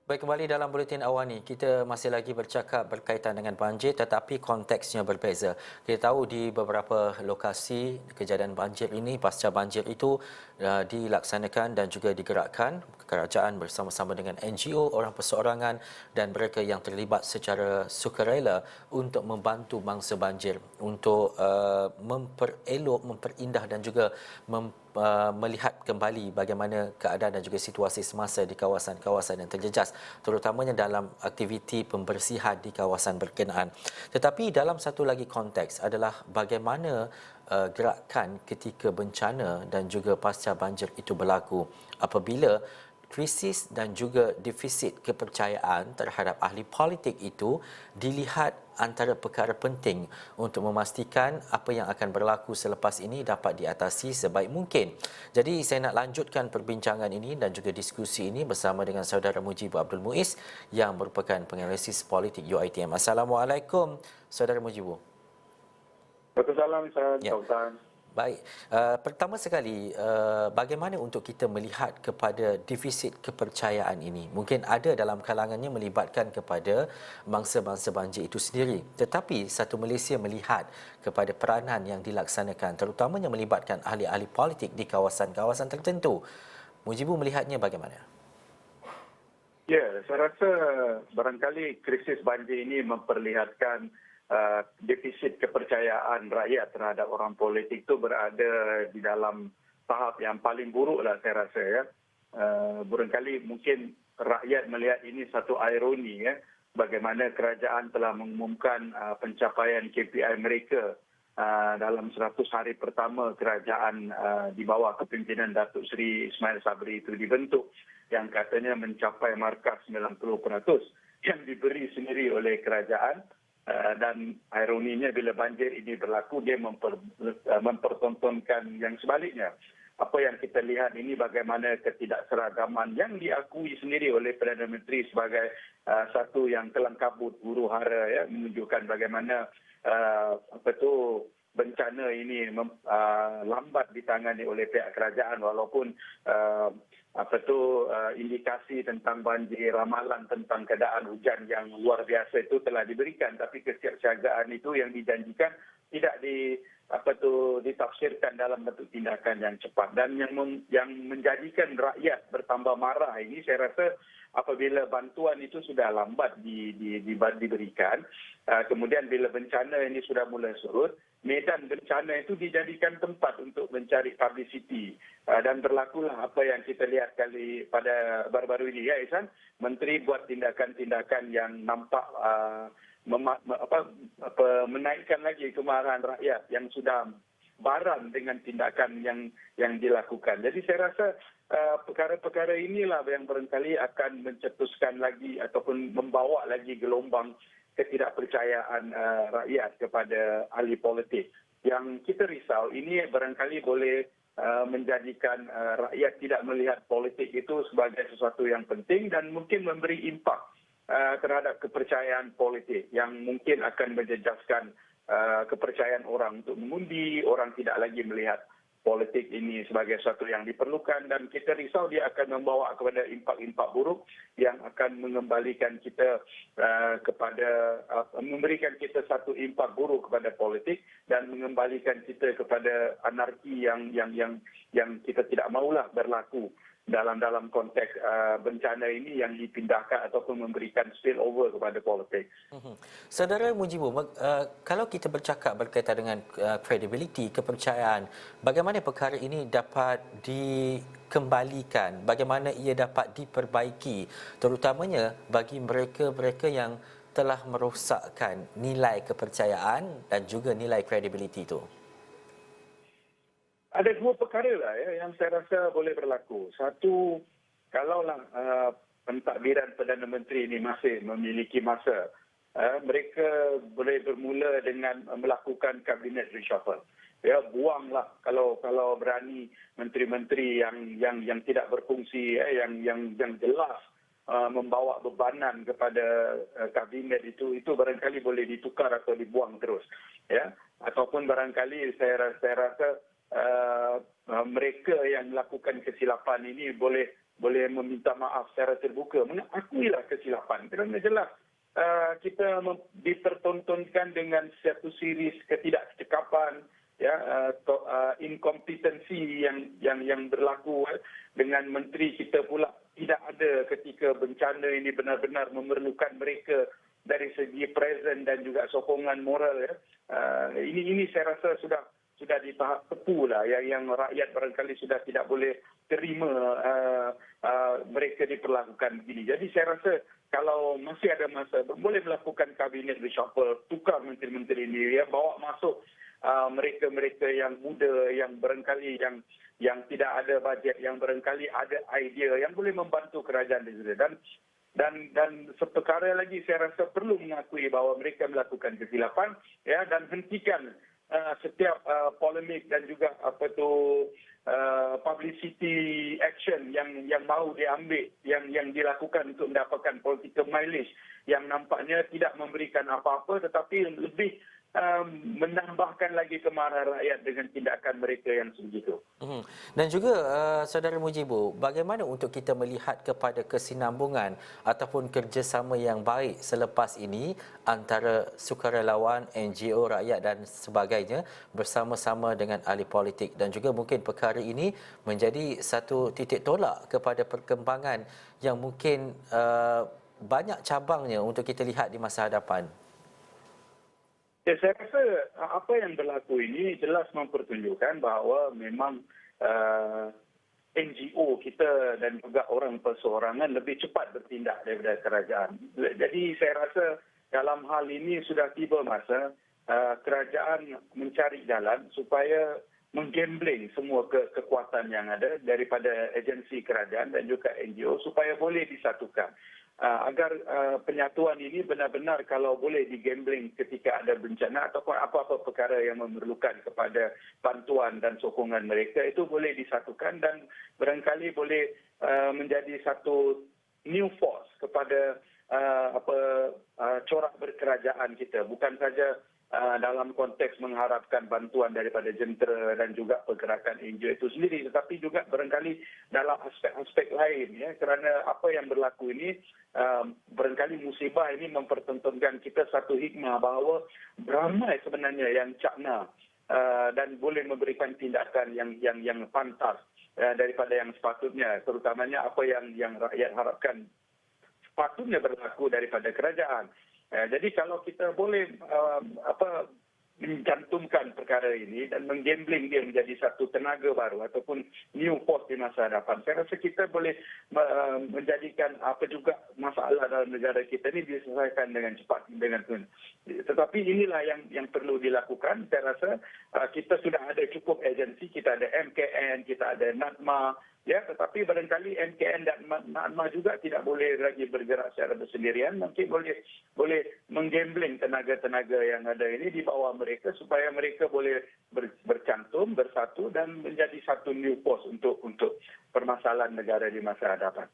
Baik, kembali dalam Buletin Awani. Kita masih lagi bercakap berkaitan dengan banjir tetapi konteksnya berbeza. Kita tahu di beberapa lokasi kejadian banjir ini, pasca banjir itu dilaksanakan dan juga digerakkan kerajaan bersama-sama dengan NGO, orang perseorangan dan mereka yang terlibat secara sukarela untuk membantu mangsa banjir, untuk memperelok, memperindah dan juga melihat kembali bagaimana keadaan dan juga situasi semasa di kawasan-kawasan yang terjejas, terutamanya dalam aktiviti pembersihan di kawasan berkenaan. Tetapi dalam satu lagi konteks adalah bagaimana gerakan ketika bencana dan juga pasca banjir itu berlaku apabila krisis dan juga defisit kepercayaan terhadap ahli politik itu dilihat antara perkara penting untuk memastikan apa yang akan berlaku selepas ini dapat diatasi sebaik mungkin. Jadi saya nak lanjutkan perbincangan ini dan juga diskusi ini bersama dengan saudara Mujibur Abdul Muiz yang merupakan penganalisis politik UiTM. Assalamualaikum saudara Mujibur. Waalaikumsalam, Ustaz. Ya. Sultan. Baik, pertama sekali, bagaimana untuk kita melihat kepada defisit kepercayaan ini? Mungkin ada dalam kalangannya melibatkan kepada bangsa-bangsa banjir itu sendiri. Tetapi satu Malaysia melihat kepada peranan yang dilaksanakan, terutamanya melibatkan ahli-ahli politik di kawasan-kawasan tertentu. Mujibur melihatnya bagaimana? Ya, saya rasa barangkali krisis banjir ini memperlihatkan defisit kepercayaan rakyat terhadap orang politik itu berada di dalam tahap yang paling buruk lah saya rasa ya. Barangkali mungkin rakyat melihat ini satu ironi ya, bagaimana kerajaan telah mengumumkan pencapaian KPI mereka dalam 100 hari pertama kerajaan di bawah kepimpinan Datuk Seri Ismail Sabri itu dibentuk, yang katanya mencapai markah 90% yang diberi sendiri oleh kerajaan. Dan ironinya bila banjir ini berlaku, dia mempertontonkan yang sebaliknya. Apa yang kita lihat ini bagaimana ketidakseragaman yang diakui sendiri oleh Perdana Menteri sebagai satu yang kelam kabut huru hara ya, menunjukkan bagaimana bencana ini lambat ditangani oleh pihak kerajaan, walaupun indikasi tentang banjir, ramalan tentang keadaan hujan yang luar biasa itu telah diberikan, tapi kesiapsiagaan itu yang dijanjikan tidak ditafsirkan dalam bentuk tindakan yang cepat. Dan yang menjadikan rakyat bertambah marah ini, saya rasa apabila bantuan itu sudah lambat diberikan, kemudian bila bencana ini sudah mulai surut, medan bencana itu dijadikan tempat untuk mencari publicity, dan berlakulah apa yang kita lihat pada baru-baru ini ya Ihsan, menteri buat tindakan-tindakan yang nampak menaikkan lagi kemarahan rakyat yang sudah baram dengan tindakan yang dilakukan. Jadi saya rasa perkara-perkara inilah yang barangkali akan mencetuskan lagi ataupun membawa lagi gelombang ketidakpercayaan rakyat kepada ahli politik. Yang kita risau ini barangkali boleh menjadikan rakyat tidak melihat politik itu sebagai sesuatu yang penting dan mungkin memberi impak terhadap kepercayaan politik yang mungkin akan menjejaskan kepercayaan orang untuk mengundi. Orang tidak lagi melihat politik ini sebagai sesuatu yang diperlukan, dan kita risau dia akan membawa kepada impak-impak buruk yang akan mengembalikan kita memberikan kita satu impak buruk kepada politik dan mengembalikan kita kepada anarki yang kita tidak maulah berlaku dalam konteks bencana ini yang dipindahkan ataupun memberikan spillover kepada politik. Saudara Mujibur, kalau kita bercakap berkaitan dengan credibility, kepercayaan, bagaimana perkara ini dapat dikembalikan, bagaimana ia dapat diperbaiki, terutamanya bagi mereka-mereka yang telah merosakkan nilai kepercayaan dan juga nilai credibility itu? Ada dua perkara lah ya, yang saya rasa boleh berlaku. Satu, kalaulah pentadbiran Perdana Menteri ini masih memiliki masa, mereka boleh bermula dengan melakukan kabinet reshuffle. Ya, buanglah kalau berani menteri-menteri yang tidak berfungsi, yang jelas membawa bebanan kepada kabinet itu barangkali boleh ditukar atau dibuang terus. Ya, ataupun barangkali saya rasa mereka yang melakukan kesilapan ini boleh boleh meminta maaf secara terbuka, mengakuilah kesilapan. Kerana jelas kita dipertontonkan dengan satu series ketidakcekapan, ya, inkompetensi yang berlaku dengan menteri kita pula tidak ada ketika bencana ini benar-benar memerlukan mereka dari segi present dan juga sokongan moral, ya. Ini saya rasa sudah di tahap tepu lah, yang rakyat barangkali sudah tidak boleh terima mereka diperlakukan begini. Jadi saya rasa kalau masih ada masa, boleh melakukan kabinet reshuffle, tukar menteri-menteri ini, ya, bawa masuk mereka-mereka yang muda, yang barangkali yang tidak ada bajet, yang barangkali ada idea yang boleh membantu kerajaan di situ. Dan seperkara lagi, saya rasa perlu mengakui bahawa mereka melakukan kesilapan, ya, dan hentikan setiap polemik dan juga publicity action yang mahu diambil, yang dilakukan untuk mendapatkan political mileage yang nampaknya tidak memberikan apa-apa, tetapi lebih menambahkan lagi kemarahan rakyat dengan tindakan mereka yang sebegitu. Dan juga Saudara Mujibu, bagaimana untuk kita melihat kepada kesinambungan ataupun kerjasama yang baik selepas ini antara sukarelawan, NGO, rakyat dan sebagainya bersama-sama dengan ahli politik, dan juga mungkin perkara ini menjadi satu titik tolak kepada perkembangan yang mungkin banyak cabangnya untuk kita lihat di masa hadapan. Ya, saya rasa apa yang berlaku ini jelas mempertunjukkan bahawa memang NGO kita dan juga orang perseorangan lebih cepat bertindak daripada kerajaan. Jadi saya rasa dalam hal ini sudah tiba masa kerajaan mencari jalan supaya menggambling semua kekuatan yang ada daripada agensi kerajaan dan juga NGO supaya boleh disatukan. Agar penyatuan ini benar-benar kalau boleh digambling ketika ada bencana ataupun apa-apa perkara yang memerlukan kepada bantuan dan sokongan mereka, itu boleh disatukan dan barangkali boleh menjadi satu new force kepada corak berkerajaan kita. Bukan saja dalam konteks mengharapkan bantuan daripada jentera dan juga pergerakan NGO itu sendiri, tetapi juga barangkali dalam aspek-aspek lain, ya, kerana apa yang berlaku ini barangkali musibah ini mempertontonkan kita satu hikmah bahawa ramai sebenarnya yang cakna dan boleh memberikan tindakan yang pantas daripada yang sepatutnya, terutamanya apa yang rakyat harapkan sepatutnya berlaku daripada kerajaan. Jadi kalau kita boleh mencantumkan perkara ini dan menggambling dia menjadi satu tenaga baru ataupun new force di masa hadapan, saya rasa kita boleh menjadikan apa juga masalah dalam negara kita ini diselesaikan dengan cepat. Tetapi inilah yang perlu dilakukan. Saya rasa kita sudah ada cukup agensi, kita ada MKN, kita ada NADMA, ya, tetapi barangkali MKN dan NADMA juga tidak boleh lagi bergerak secara bersendirian. Mungkin boleh menggambling tenaga-tenaga yang ada ini di bawah mereka supaya mereka boleh bercantum, bersatu dan menjadi satu new force untuk permasalahan negara di masa hadapan.